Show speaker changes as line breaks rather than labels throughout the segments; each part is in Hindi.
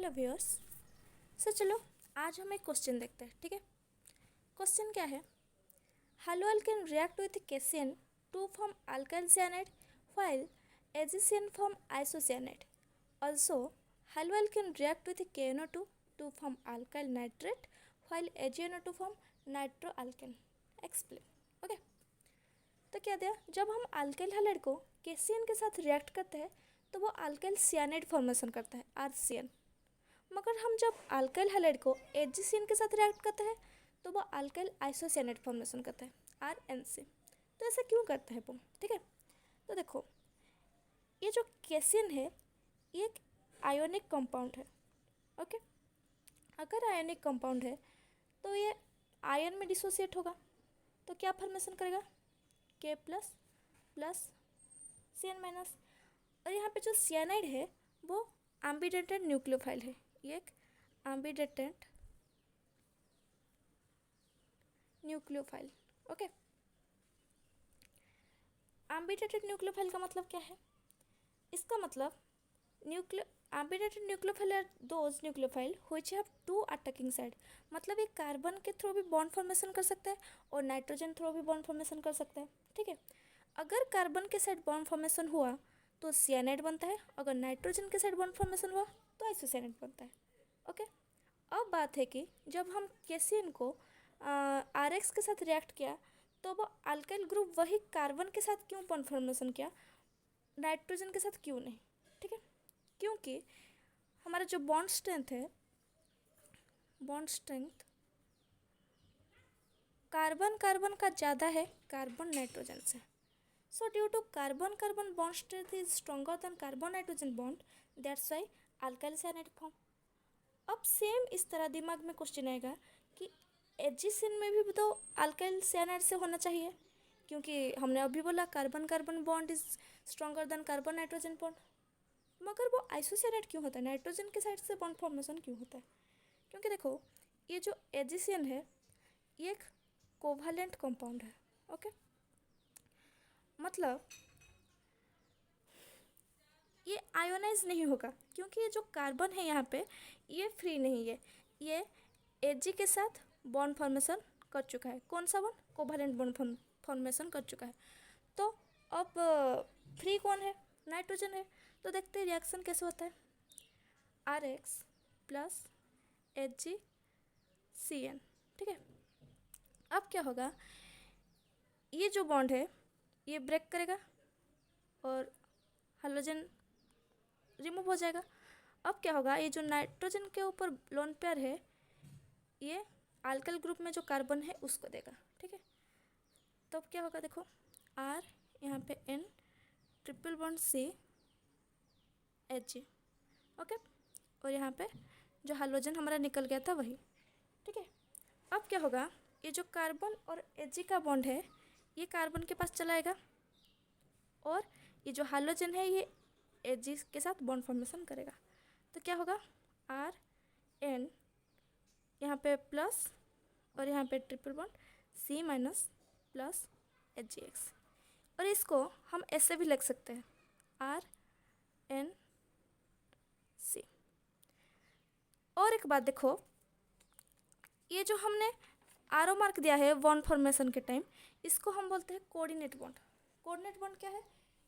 Hello viewers. चलो आज हम एक क्वेश्चन देखते हैं। ठीक है, क्वेश्चन क्या है? Haloalkane react with KCN to form alkyl cyanide while AgCN form isocyanide. Also haloalkane react with KNO2 to form alkyl nitrate while AgNO2 form nitroalkane. Explain. Okay, तो क्या दिया? जब हम अल्काइल हैलाइड को कैसियन के साथ रिएक्ट करते हैं तो वो अल्काइल साइनाइड फॉर्मेशन करता है RCN। मगर हम जब अल्काइल हैलाइड को AgCN के साथ रिएक्ट करते हैं तो वो अल्काइल आइसोसाइनाइड फॉर्मेशन करता है RNC। तो ऐसा क्यों करता है वो? ठीक है, तो देखो, ये जो कैसियन है ये एक आयोनिक कंपाउंड है। ओके, अगर आयोनिक कंपाउंड है तो ये आयन में डिसोसिएट होगा तो क्या फॉर्मेशन करेगा? K plus plus CN minus. और यहाँ पे जो सियानाइड है वो एम्बिडेटेड न्यूक्लियोफाइल है। ये एक ambidentate nucleophile. Okay, ambidentate nucleophile का मतलब क्या है? इसका मतलब ambidentate nucleophile are those nucleophile which have two attacking side. मतलब ये कार्बन के थ्रू भी बॉन्ड फॉर्मेशन कर सकता है और नाइट्रोजन थ्रू भी बॉन्ड फॉर्मेशन कर सकता है। ठीक है, अगर कार्बन के साइड बॉन्ड फॉर्मेशन हुआ तो सियानाइड बनता है, अगर नाइट्रोजन के साइड बॉन्ड फॉर्मेशन हुआ तो आइसोसाइनाइड बनता है। ओके, अब बात है कि जब हम कैसियन को RX के साथ रिएक्ट किया तो वो अल्काइल ग्रुप वही कार्बन के साथ क्यों बॉन्ड फॉर्मेशन किया, नाइट्रोजन के साथ क्यों नहीं? ठीक है, क्योंकि हमारा जो बॉन्ड स्ट्रेंथ है, बॉन्ड स्ट्रेंथ कार्बन कार्बन का ज़्यादा है कार्बन नाइट्रोजन से। So due to carbon-carbon bond strength is stronger than carbon-nitrogen bond, that's why alkyl cyanide form. अब सेम इस तरह दिमाग में क्वेश्चन आएगा कि एजिसिन में भी तो अल्काइल साइनाइड से होना चाहिए, क्योंकि हमने अभी बोला carbon carbon bond is stronger than carbon nitrogen bond. मगर वो आइसोसाइनाइड क्यों होता है? नाइट्रोजन के साइड से बॉन्ड फॉर्मेशन क्यों होता है? क्योंकि देखो, ये जो एजिसिन है ये एक कोवैलेंट कंपाउंड है। ओके, मतलब ये आयोनाइज नहीं होगा क्योंकि ये जो कार्बन है यहाँ पे ये फ्री नहीं है, ये Ag के साथ बॉन्ड फॉर्मेशन कर चुका है। कौन सा बॉन्ड? कोवैलेंट बॉन्ड फॉर्मेशन कर चुका है। तो अब फ्री कौन है? नाइट्रोजन है। तो देखते हैं रिएक्शन कैसे होता है। RX plus AgCN। ठीक है, अब क्या होगा? ये जो बॉन्ड है ये ब्रेक करेगा और हाइड्रोजन रिमूव हो जाएगा। अब क्या होगा? ये जो नाइट्रोजन के ऊपर लोन पेयर है ये अल्काइल ग्रुप में जो कार्बन है उसको देगा। ठीक है, तो अब क्या होगा? देखो, R यहाँ पे N triple bond C H। Okay, और यहाँ पे जो हाइड्रोजन हमारा निकल गया था वही। ठीक है, अब क्या होगा? ये जो कार्बन और Ag का बॉन्ड है ये कार्बन के पास चलाएगा और ये जो हाइड्रोजन है ये Ag के साथ बॉन्ड फॉर्मेशन करेगा। तो क्या होगा? R N यहाँ पे प्लस और यहाँ पे triple bond C minus plus HgX। और इसको हम ऐसे भी लिख सकते हैं RNC। और एक बात देखो, ये जो हमने आरो मार्क दिया है बॉन्ड फॉर्मेशन के टाइम इसको हम बोलते हैं कोऑर्डिनेट बॉन्ड। कोऑर्डिनेट बॉन्ड क्या है?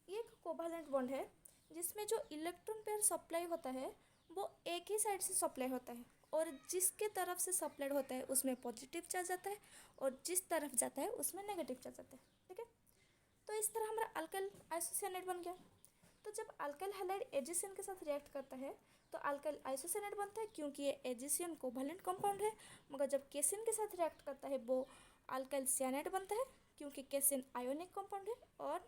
ये एक कोवैलेंट बॉन्ड है जिसमें जो इलेक्ट्रॉन पेयर सप्लाई होता है वो एक ही साइड से सप्लाई होता है और जिसके तरफ से सप्लाइड होता है उसमें पॉजिटिव चार्ज आता है और जिस तरफ जाता है उसमें नेगेटिव चार्ज आता है। ठीक है, तो इस तरह हमारा अल्काइल आइसोसाइनाइड बन गया। तो जब अल्काइल हैलाइड एजिसियन के साथ रिएक्ट करता है तो अल्काइल आइसोसाइनाइड बनता है क्योंकि ये एजिसियन कोवैलेंट कंपाउंड है। मगर जब कैसियन के साथ रिएक्ट करता है वो अल्काइल साइनाइड बनता है क्योंकि कैसियन आयोनिक कंपाउंड है और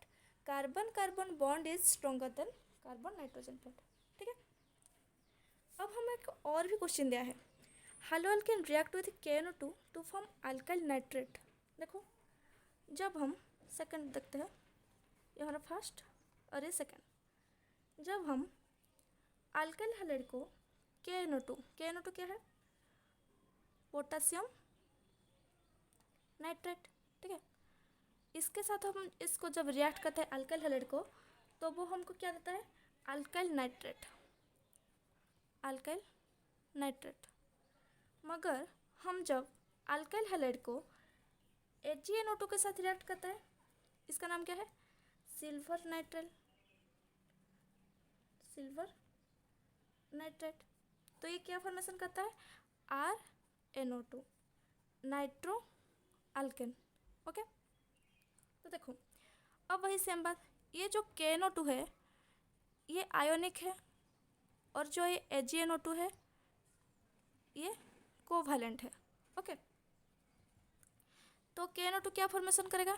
carbon carbon bond is stronger than carbon nitrogen bond. ठीक है, अब हमें एक और भी क्वेश्चन दिया है। Halo can react with KNO2 to form alkyl nitrate. देखो, जब हम सेकंड देखते हैं, ये हमारा फर्स्ट और ये सेकंड। जब हम अल्काइल हैलाइड को KNO2 क्या है? Potassium nitrate. ठीक है, इसके साथ हम इसको जब रिएक्ट करते हैं अल्काइल हैलाइड को तो वो हमको क्या देता है? Alkyl nitrate. Alkyl nitrate. मगर हम जब अल्काइल हैलाइड को AgNO2 के साथ रिएक्ट करता है, इसका नाम क्या है? Silver nitrate. Silver nitrate. तो ये क्या फॉर्मेशन करता है? RNO2, nitro alkane. ओके, तो देखो अब वही सेम बात, ये जो KNO2 है ये आयोनिक है और जो ये AgNO2 है ये कोवैलेंट है। ओके, तो KNO2 क्या फॉर्मेशन करेगा?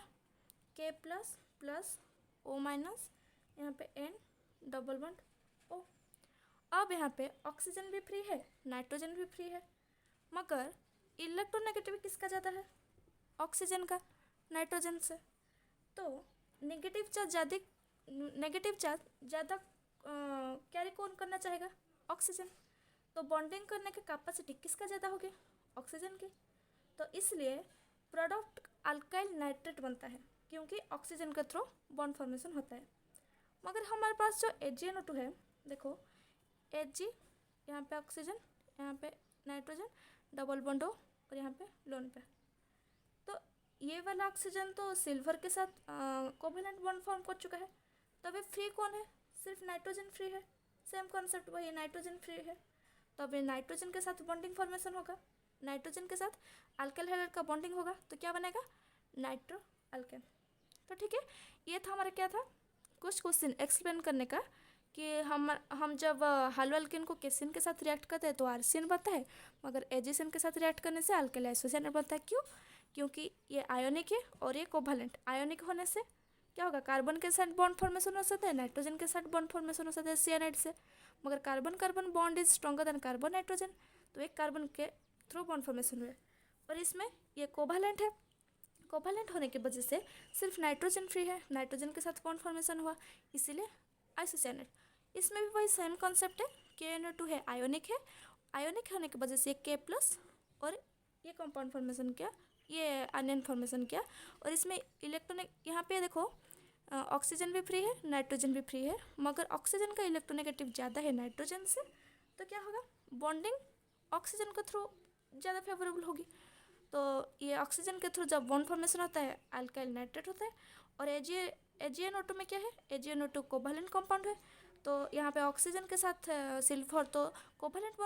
K plus plus O minus, यहाँ पे N डबल बॉन्ड O। अब यहाँ पे ऑक्सीजन भी फ्री है, नाइट्रोजन भी फ्री है, मगर इलेक्ट्रोनेगेटिव किसका ज़्यादा है? ऑक्सीजन का नाइट्रोजन से। तो नेगेटिव चार्ज ज़्यादा कैरी कौन करना चाहेगा? ऑक्सीजन। तो बॉन्डिंग करने की कैपेसिटी किसका ज़्यादा होगी? ऑक्सीजन की। तो इसलिए प्रोडक्ट अल्काइल नाइट्रेट बनता है, क्योंकि ऑक्सीजन के थ्रू बॉन्ड फॉर्मेशन होता है। मगर हमारे पास जो AgNO2 है, देखो Ag, यहाँ पे ऑक्सीजन, यहाँ पे नाइट्रोजन, डबल बॉन्ड O और यहाँ पे लोन पे। तो ये वाला ऑक्सीजन तो सिल्वर के साथ कोवैलेंट बॉन्ड फॉर्म कर चुका है, तो अभी फ्री कौन है? सिर्फ नाइट्रोजन फ्री है। सेम कॉन्सेप्ट वही, नाइट्रोजन फ्री है, तो अभी नाइट्रोजन के साथ बॉन्डिंग फॉर्मेशन होगा, नाइट्रोजन के साथ अल्काइल हैलाइड का बॉन्डिंग होगा, तो क्या बनेगा? Nitro alkane. तो ठीक है, ये था हमारा क्या था, कुछ क्वेश्चन एक्सप्लेन करने का कि हम जब हालो अल्केन को केसिन के साथ रिएक्ट करते हैं तो आरसीएन बनता है, मगर एजिसन के साथ रिएक्ट करने से अल्काइल आइसोसिएनेट बनता है। क्यों? क्योंकि ये आयोनिक है और ये कोवैलेंट। आयोनिक होने से क्या होगा? कार्बन के साथ बॉन्ड फॉर्मेशन हो सकता है, नाइट्रोजन के साथ बॉन्ड फॉर्मेशन हो सकता है सियानाइड से, मगर carbon carbon bond is stronger than carbon nitrogen, तो एक कार्बन के थ्रू बॉन्ड फॉर्मेशन हुआ। और इसमें ये कोवैलेंट है, कोवैलेंट होने की वजह से सिर्फ नाइट्रोजन फ्री है, नाइट्रोजन के साथ बॉन्ड फॉर्मेशन हुआ, इसीलिए आइसोसिएनेट। इसमें भी वही सेम कॉन्सेप्ट है, KNO2 है, आयोनिक है, आयोनिक होने की वजह से K प्लस और ये कंपाउंड फॉर्मेशन किया, ये आयन फॉर्मेशन किया। और इसमें इलेक्ट्रॉनिक, यहाँ पे देखो ऑक्सीजन भी फ्री है, नाइट्रोजन भी फ्री है, मगर ऑक्सीजन का इलेक्ट्रोनेगेटिव ज़्यादा है नाइट्रोजन से, तो क्या होगा? बॉन्डिंग ऑक्सीजन के थ्रू ज़्यादा फेवरेबल होगी। तो ये ऑक्सीजन के थ्रू जब बॉन्ड फॉर्मेशन होता है अल्काइल नाइट्रेट होता है। और AgNO2 में क्या है? AgNO2 कोवैलेंट कंपाउंड है, तो यहाँ पे ऑक्सीजन के साथ सिल्वर तो कोवैलेंट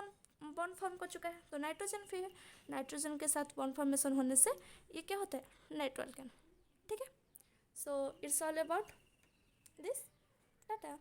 बॉन्ड फॉर्म कर चुका है, तो नाइट्रोजन फ्री है, नाइट्रोजन के साथ बॉन्ड फॉर्मेशन होने से ये क्या होता है? Nitro alkane. ठीक है, so it's all about this. Tata.